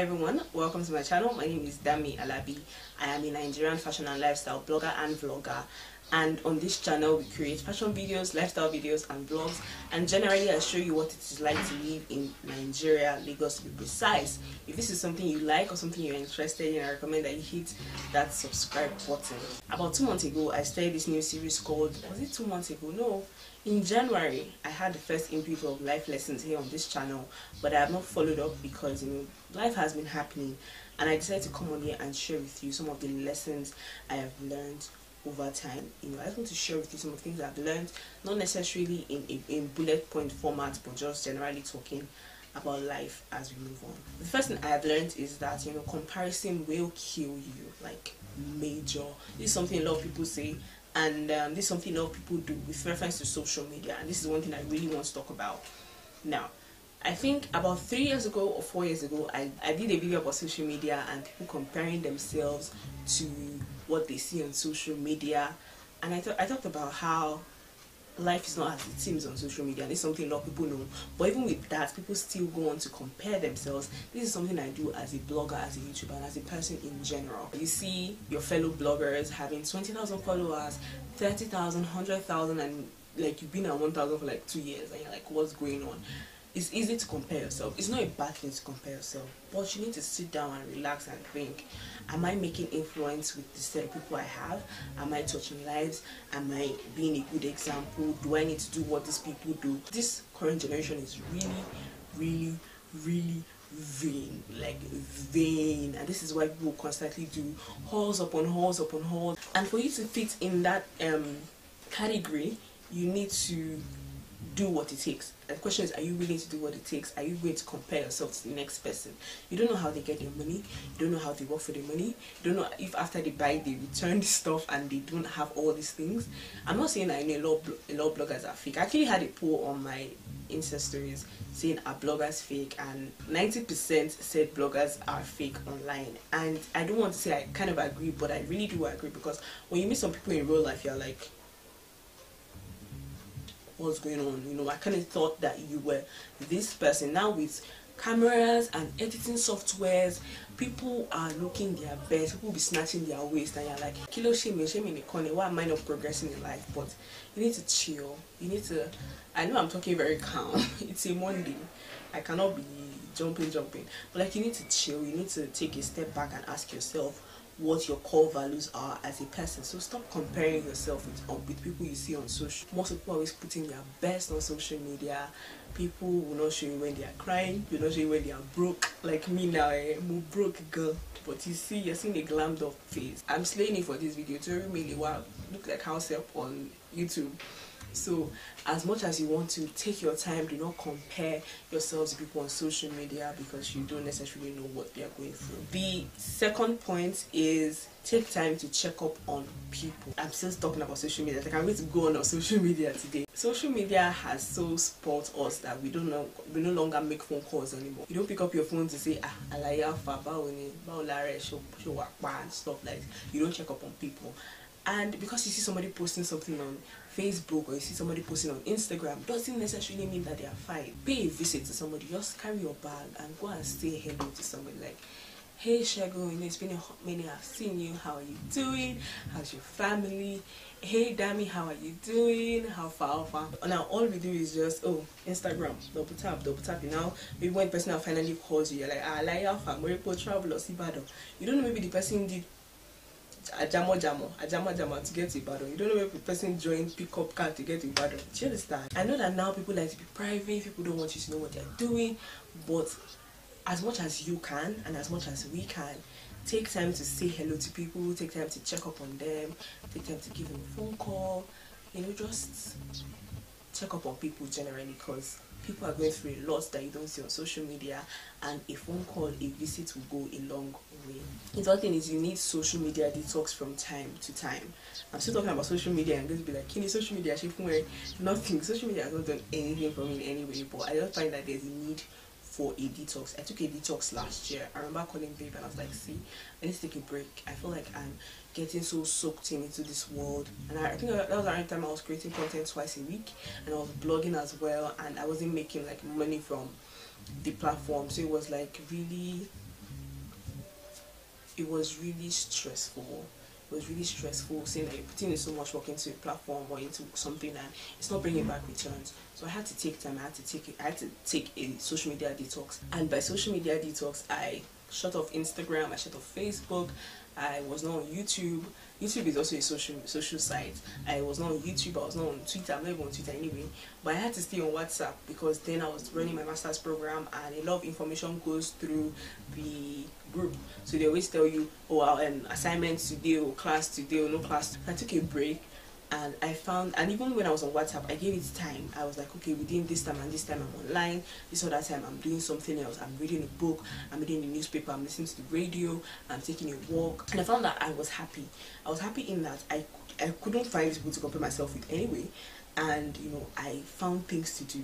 Hi everyone, welcome to my channel. My name is Damie Alabi. I am a Nigerian fashion and lifestyle blogger and vlogger, and on this channel we create fashion videos, lifestyle videos and vlogs, and generally I show you what it is like to live in Nigeria, Lagos to be precise. If this is something you like or something you're interested in, I recommend that you hit that subscribe button. About 2 months ago I started this new series called, was it 2 months ago? No, in January I had the first input of life lessons here on this channel, but I have not followed up because life has been happening, and I decided to come on here and share with you some of the lessons I have learned over time. I just want to share with you some of the things I've learned, not necessarily in bullet point format, but just generally talking about life as we move on. The first thing I have learned is that comparison will kill you, like major. This is something a lot of people say, and this is something a lot of people do with reference to social media, and this is one thing I really want to talk about. Now, I think about 3 years ago or 4 years ago, I did a video about social media and people comparing themselves to what they see on social media, and I talked about how life is not as it seems on social media, and it's something a lot of people know. But even with that, people still go on to compare themselves. This is something I do as a blogger, as a YouTuber, and as a person in general. You see your fellow bloggers having 20,000 followers, 30,000, 100,000, and like you've been at 1,000 for like 2 years, and you're like, what's going on? It's easy to compare yourself. It's not a bad thing to compare yourself, but you need to sit down and relax and think, am I making influence with the set of people I have? Am I touching lives? Am I being a good example? Do I need to do what these people do? This current generation is really vain, like vain, and this is why people constantly do hauls upon hauls upon hauls. And for you to fit in that category, you need to do what it takes. And the question is, are you willing to do what it takes? Are you going to compare yourself to the next person? You don't know how they get their money, you don't know how they work for their money, you don't know if after they buy they return the stuff and they don't have all these things. I'm not saying I know a lot of bloggers are fake. I actually had a poll on my Insta stories saying, are bloggers fake? And 90% said bloggers are fake online. And I don't want to say I kind of agree, but I really do agree, because when you meet some people in real life, you're like, what's going on? I kind of thought that you were this person. Now with cameras and editing softwares, people are looking their best, people will be snatching their waist, and you're like, kilo shame in the corner, why am I not progressing in life? But you need to chill. You need to, I know I'm talking very calm, it's a Monday, I cannot be jumping, but like, you need to chill. You need to take a step back and ask yourself what your core values are as a person. So stop comparing yourself with people you see on social. Most people are always putting their best on social media. People will not show you when they are crying, will not show you when they are broke. Like me now, I'm a broke girl, but you're seeing a glammed up face. I'm slaying it for this video to really look like house help on YouTube. So as much as you want to take your time, do not compare yourselves to people on social media, because you don't necessarily know what they are going through. The second point is take time to check up on people. I'm still talking about social media. Like, I'm going to go on social media today. Social media has so spoiled us that we no longer make phone calls anymore. You don't pick up your phone to say, alaya fa and stuff like that. You don't check up on people. And because you see somebody posting something on Facebook or you see somebody posting on Instagram, doesn't necessarily mean that they are fine. Pay a visit to somebody, just carry your bag and go and say hello to somebody. Like, hey Shego, it's been a hot minute, I've seen you, how are you doing? How's your family? Hey Damie, how are you doing? How far? Now all we do is just, Instagram, double tap. Maybe when the person finally calls you, you're like, I'm travel or Sibado. You don't know, maybe the person did a jamo to get to Ibadan. You don't know if the person joined pickup car to get to Ibadan. Do you understand? I know that now people like to be private, people don't want you to know what they're doing, but as much as you can and as much as we can, take time to say hello to people, take time to check up on them, take time to give them a phone call, just check up on people generally, because people are going through a lot that you don't see on social media, and a phone call, a visit will go a long way. The other thing is, you need social media detox from time to time. I'm still talking about social media and I'm going to be like, can you social media nothing? Social media has not done anything for me in any way, but I just find that there's a need for a detox. I took a detox last year. I remember calling babe and I was like, see, I need to take a break. I feel like I'm getting so soaked into this world, and I think that was around the time I was creating content twice a week, and I was blogging as well, and I wasn't making like money from the platform, so it was like really it was really stressful. It was really stressful seeing that you're putting in so much work into a platform or into something and it's not bringing back returns. So I had to take time. I had to take a social media detox. And by social media detox, I shut off Instagram, I shut off Facebook, I was not on YouTube. YouTube is also a social site. I was not on YouTube, I was not on Twitter, I'm not even on Twitter anyway. But I had to stay on WhatsApp because then I was running my master's program and a lot of information goes through the group. So they always tell you, oh, assignments today or class today or no class. I took a break. And I found, and even when I was on WhatsApp, I gave it time. I was like, okay, within this time and this time I'm online, this other time I'm doing something else. I'm reading a book, I'm reading the newspaper, I'm listening to the radio, I'm taking a walk. And I found that I was happy. I was happy in that I couldn't find people to compare myself with anyway. And, you know, I found things to do.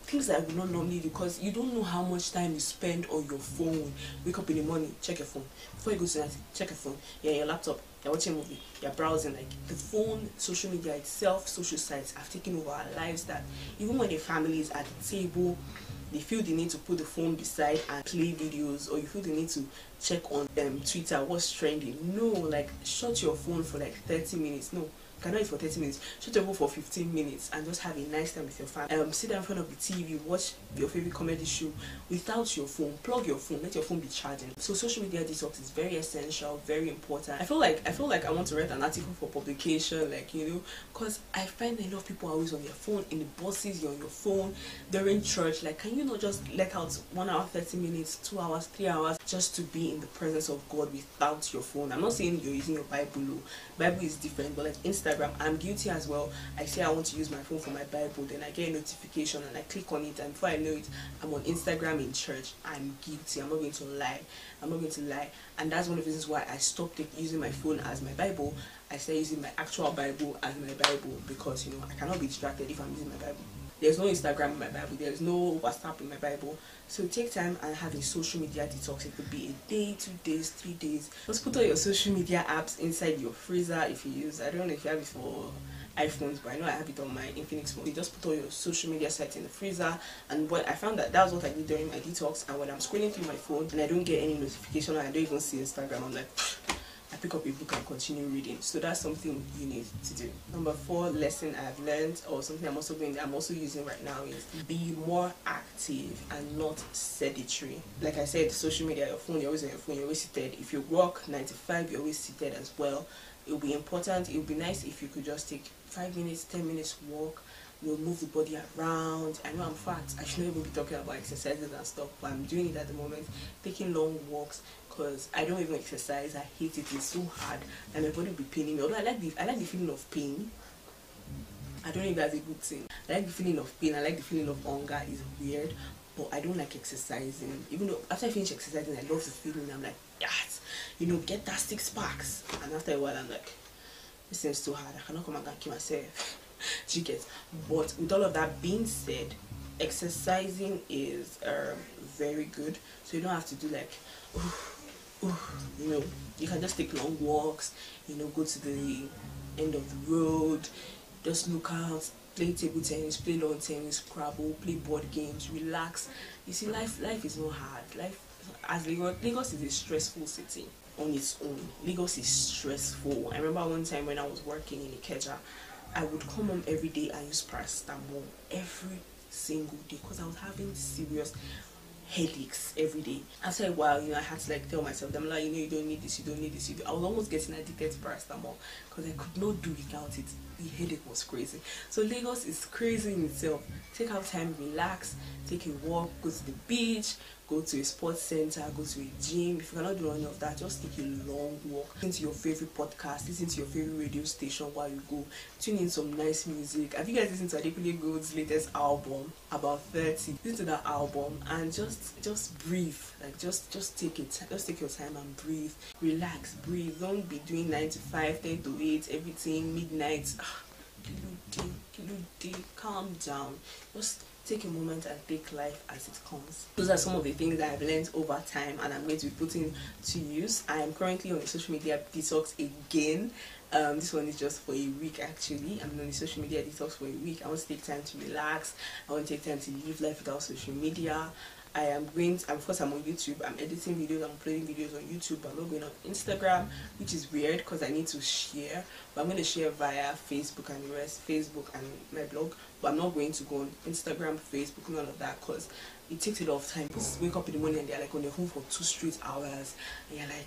Things that I would not normally do, because you don't know how much time you spend on your phone. Wake up in the morning, check your phone. Before you go to night, check your phone. You're on your laptop, you're watching a movie, you're browsing. Like, the phone, social media itself, social sites have taken over our lives, that even when the family is at the table, they feel the need to put the phone beside and play videos, or you feel the need to check on Twitter, what's trending. No, like, shut your phone for like 30 minutes. No, cannot eat for 30 minutes. Shut your phone for 15 minutes and just have a nice time with your family. Sit down in front of the TV, watch your favorite comedy show without your phone. Plug your phone, let your phone be charging. So social media detox is very essential, very important. I feel like I want to write an article for publication, like, you know, because I find a lot of people are always on their phone. In the buses, you're on your phone. During church, like, can you not just let out 1 hour 30 minutes, 2 hours, 3 hours just to be in the presence of God without your phone? I'm not saying you're using your Bible. Bible is different, but like Instagram, I'm guilty as well. I say I want to use my phone for my Bible, then I get a notification and I click on it, and before I know it, I'm on Instagram in church. I'm guilty. I'm not going to lie. And that's one of the reasons why I stopped using my phone as my Bible. I started using my actual Bible as my Bible, because, you know, I cannot be distracted if I'm using my Bible. There's no Instagram in my Bible, there's no WhatsApp in my Bible. So take time and have a social media detox. It could be a day, 2 days, 3 days. Just put all your social media apps inside your freezer if you use, I don't know if you have it for iPhones, but I know I have it on my Infinix phone. You just put all your social media sites in the freezer. And what I found that was what I did during my detox. And when I'm scrolling through my phone and I don't get any notification, and I don't even see Instagram, I'm like, I pick up a book and continue reading. So that's something you need to do. Number 4 lesson I've learned, or something I'm also using right now, is be more active and not sedentary. Like I said, social media, your phone, you're always on your phone, you're always seated. If you work 9 to 5, you're always seated as well. It would be important, it would be nice if you could just take 5 minutes, 10 minutes walk. You'll move the body around. I know I'm fat, I shouldn't even be talking about exercises and stuff, but I'm doing it at the moment, taking long walks, because I don't even exercise. I hate it. It's so hard and my body will be paining me. Although I like the feeling of pain. I don't know if that's a good thing. I like the feeling of pain, I like the feeling of hunger. It's weird, but I don't like exercising. Even though after I finish exercising, I love the feeling. I'm like, yes, you know, get that 6 packs. And after a while, I'm like, this seems too hard. I cannot come and kill myself. You get. But with all of that being said, exercising is very good. So you don't have to do like, you know, you can just take long walks. You know, go to the end of the road, just look out, play table tennis, play lawn tennis, Scrabble, play board games, relax. You see, life is not hard. Life, as Lagos is a stressful city on its own. Lagos is stressful. I remember one time when I was working in Ikeja, I would come home every day and use paracetamol every single day because I was having serious headaches every day. After a while, you know, I had to like tell myself, I'm like, you know, you don't need this, you don't need this. I was almost getting addicted to paracetamol because I could not do without it. The headache was crazy. So Lagos is crazy in itself. Take out time, relax, take a walk, go to the beach, go to a sports center, go to a gym. If you cannot do any of that, just take a long walk. Listen to your favorite podcast, listen to your favorite radio station while you go. Tune in some nice music. Have you guys listened to Adekunle Gold's latest album, About 30? Listen to that album and just breathe. Like just take it. Just take your time and breathe. Relax, breathe. Don't be doing 9 to 5, 10 to 8, everything midnight. Calm down. Just take a moment and take life as it comes. Those are some of the things that I've learned over time and I'm going to be putting to use. I am currently on a social media detox again. This one is just for a week actually. I'm on a social media detox for a week. I want to take time to relax. I want to take time to live life without social media. of course I'm on YouTube, I'm editing videos, I'm uploading videos on YouTube, but I'm not going on Instagram, which is weird because I need to share, but I'm going to share via Facebook and the rest, Facebook and my blog, but I'm not going to go on Instagram, Facebook, none of that, because it takes a lot of time. People wake up in the morning and they're like on their phone for 2 straight hours, and you're like,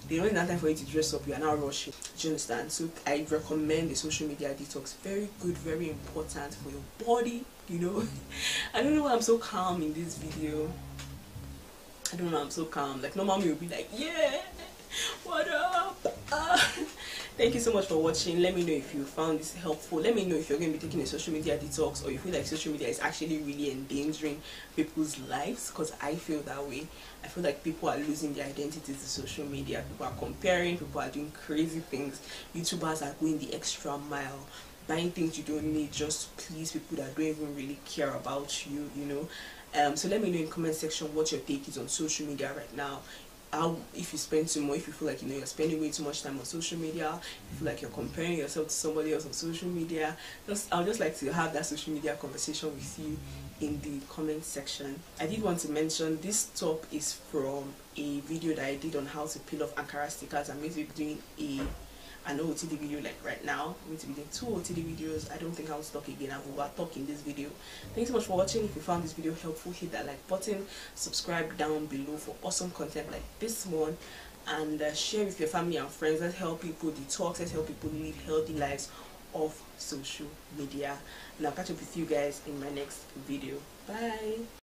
they don't have time for you to dress up, you are now rushing. Do you understand? So I recommend the social media detox. Very good, very important for your body, you know. I don't know why I'm so calm in this video. I don't know, I'm so calm. Like normally you'll be like, yeah, what up? Thank you so much for watching. Let me know if you found this helpful. Let me know if you're going to be taking a social media detox, or you feel like social media is actually really endangering people's lives, because I feel that way. I feel like people are losing their identities to social media. People are comparing, people are doing crazy things. YouTubers are going the extra mile, buying things you don't need just to please people that don't even really care about you, you know. So let me know in the comment section what your take is on social media right now. If you spend too much, if you feel like, you know, you're spending way too much time on social media, if you feel like you're comparing yourself to somebody else on social media, I'll just like to have that social media conversation with you in the comment section. I did want to mention this top is from a video that I did on how to peel off Ankara stickers. I'm going to be doing an OOTD video like right now. I'm going to be doing 2 OOTD videos. I don't think I'll talk again. I'll over talk in this video. Thanks so much for watching. If you found this video helpful, hit that like button, subscribe down below for awesome content like this one, and share with your family and friends. Let's help people detox, let's help people live healthy lives off social media. And I'll catch up with you guys in my next video. Bye.